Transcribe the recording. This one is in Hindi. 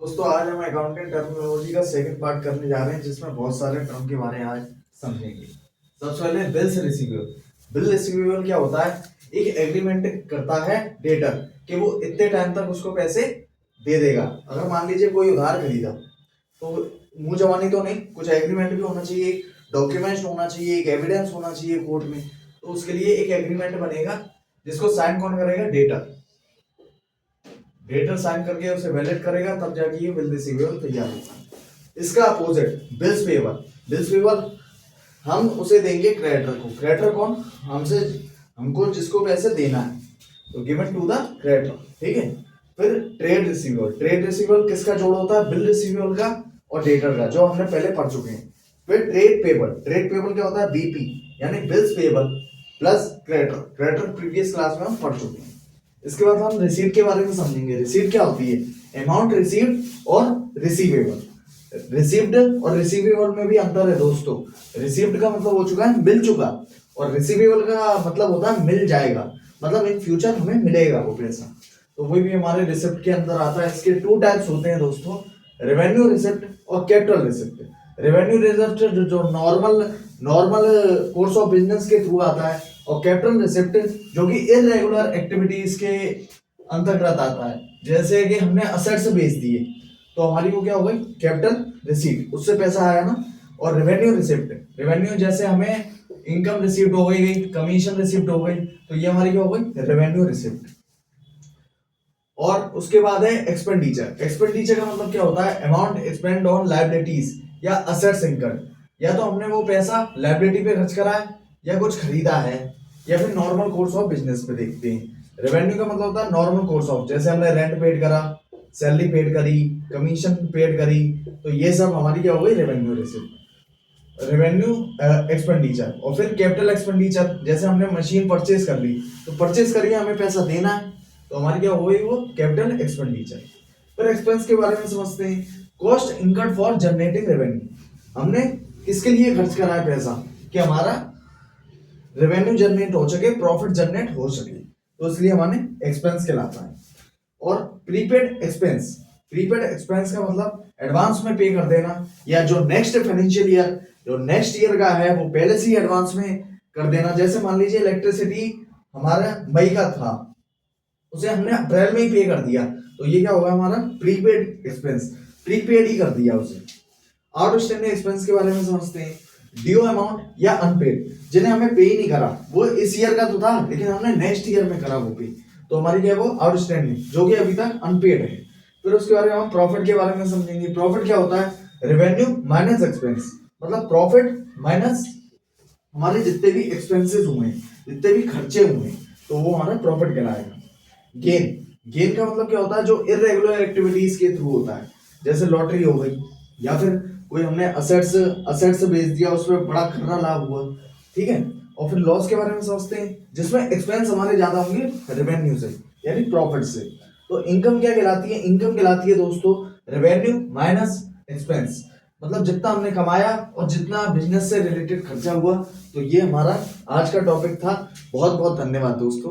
दोस्तों आज हम अकाउंटिंग टर्मिनोलॉजी का सेकंड पार्ट करने जा रहे हैं जिसमें बहुत सारे टर्म के बारे में आज समझेंगे। सबसे पहले बिल्स रिसीवेबल। बिल रिसीवेबल क्या होता है? एक एग्रीमेंट करता है डेटर कि वो इतने टाइम तक उसको पैसे दे देगा। अगर मान लीजिए कोई उधार खरीदा तो मुंह जबानी तो नहीं, कुछ एग्रीमेंट भी होना चाहिए, डॉक्यूमेंट्स होना चाहिए, एक एविडेंस होना चाहिए कोर्ट में। तो उसके लिए एक एग्रीमेंट बनेगा जिसको साइन कौन करेगा? डेटर। डेटर साइन करके उसे वैलिड करेगा, तब जाके ये बिल रिसीवेबल तैयार होगा। इसका opposite bills payable. Bills payable हम उसे देंगे क्रेडिटर को। क्रेडिटर कौन? हमको जिसको पैसे देना है, तो गिवन टू द क्रेडिटर। ठीक है। फिर ट्रेड रिसीवेबल। ट्रेड रिसीवेबल किसका जोड़ होता है? बिल रिसीवेबल का और डेटर का, जो हमने पहले पढ़ चुके हैं। फिर ट्रेड पेबल। ट्रेड पेबल क्या होता है? बीपी, यानी bills payable plus creditor. Creditor previous class में हम पढ़ चुके हैं। इसके बाद हम रिसीट के बारे में समझेंगे। रिसीट क्या होती है? अमाउंट रिसीव्ड और रिसीवेबल। रिसीव्ड और रिसीवेबल में भी अंतर है दोस्तों। रिसीव्ड का मतलब हो चुका है मिल चुका, और रिसीवेबल का मतलब होता है मिल जाएगा, मतलब इन फ्यूचर हमें मिलेगा वो पैसा। तो वही भी हमारे रिसिप्ट के अंदर आता है। इसके टू टाइप्स होते हैं दोस्तों, रेवेन्यू रिसिप्ट और कैपिटल रिसिप्ट। रेवेन्यू रिसिप्ट जो नॉर्मल कोर्स ऑफ बिजनेस के थ्रू आता है, और कैपिटल रिसिप्ट जो कि इरेगुलर एक्टिविटीज के अंतर्गत आता है। जैसे कि हमने असेट्स बेच दिए तो हमारी वो क्या हो गई? कैपिटल रिसीट, उससे पैसा आया ना। और रेवेन्यू रिसिप्ट, रेवेन्यू जैसे हमें इनकम रिसिप्ट हो गई, कमीशन रिसिप्ट हो गई, तो ये हमारी क्या हो गई? Revenue receipt. और उसके बाद है एक्सपेंडिचर। एक्सपेंडिचर का मतलब क्या होता है? अमाउंट स्पेंड ऑन लायबिलिटीज या असेट्स इनकर्ड। या तो हमने वो पैसा लायबिलिटी पे खर्च करा है, या कुछ खरीदा है, या फिर नॉर्मल कोर्स ऑफ बिजनेस पे देखते हैं। रेवेन्यू का मतलब होता है नॉर्मल कोर्स ऑफ, जैसे हमने रेंट पेड करा, सैलरी पेड करी, कमीशन पेड करी, तो ये सब हमारी क्या हो गई? Revenue receipt. Revenue expenditure. और फिर कैपिटल एक्सपेंडिचर, जैसे हमने मशीन परचेज कर ली, तो परचेज करिए, हमें पैसा देना है, तो हमारी क्या हो गई? वो कैपिटल एक्सपेंडिचर। फिर एक्सपेंस के बारे में समझते हैं। Cost incurred for generating revenue. हमने किसके लिए खर्च करा है पैसा? कि हमारा रेवेन्यू जनरेट हो सके, प्रॉफिट जनरेट हो सके, तो इसलिए हमारे एक्सपेंस कहलाता है। और प्रीपेड एक्सपेंस। प्रीपेड एक्सपेंस का मतलब एडवांस में पे कर देना, या जो नेक्स्ट फाइनेंशियल ईयर, जो नेक्स्ट ईयर का है, वो पहले से ही एडवांस में कर देना। जैसे मान लीजिए इलेक्ट्रिसिटी हमारा मई का था, उसे हमने अप्रैल में ही पे कर दिया, तो ये क्या होगा? हमारा प्रीपेड एक्सपेंस। प्रीपेड ही कर दिया उसे। आउटस्टैंडिंग एक्सपेंस के बारे में समझते हैं। ड्यू अमाउंट या अनपेड, जिन्हें हमें पे ही नहीं करा, वो इस ईयर का तो था लेकिन हमने नेक्स्ट ईयर में करा वो पे, तो हमारी क्या है? वो आउटस्टैंडिंग, जो कि अभी तक अनपेड है। फिर उसके बारे में हम प्रॉफिट के बारे में समझेंगे। प्रॉफिट क्या होता है? रेवेन्यू माइनस एक्सपेंस, मतलब प्रॉफिट माइनस हमारे जितने भी एक्सपेंसेस हुए, जितने भी खर्चे हुए, तो वो हमारा प्रॉफिट कहलाएगा। गेन। गेन का मतलब क्या होता है? जो इरेगुलर एक्टिविटीज के थ्रू होता है, जैसे लॉटरी हो गई, या फिर कोई हमने असेट्स बेच दिया, उसमें बड़ा खर्रा लाभ हुआ। ठीक है। और फिर लॉस के बारे में समझते हैं, जिसमें एक्सपेंस हमारे ज्यादा होंगे रेवेन्यू से, यानी प्रॉफिट से। तो इनकम क्या कहलाती है? इनकम कहलाती है दोस्तों रेवेन्यू माइनस एक्सपेंस, मतलब जितना हमने कमाया और जितना बिजनेस से रिलेटेड खर्चा हुआ। तो ये हमारा आज का टॉपिक था। बहुत बहुत धन्यवाद दोस्तों।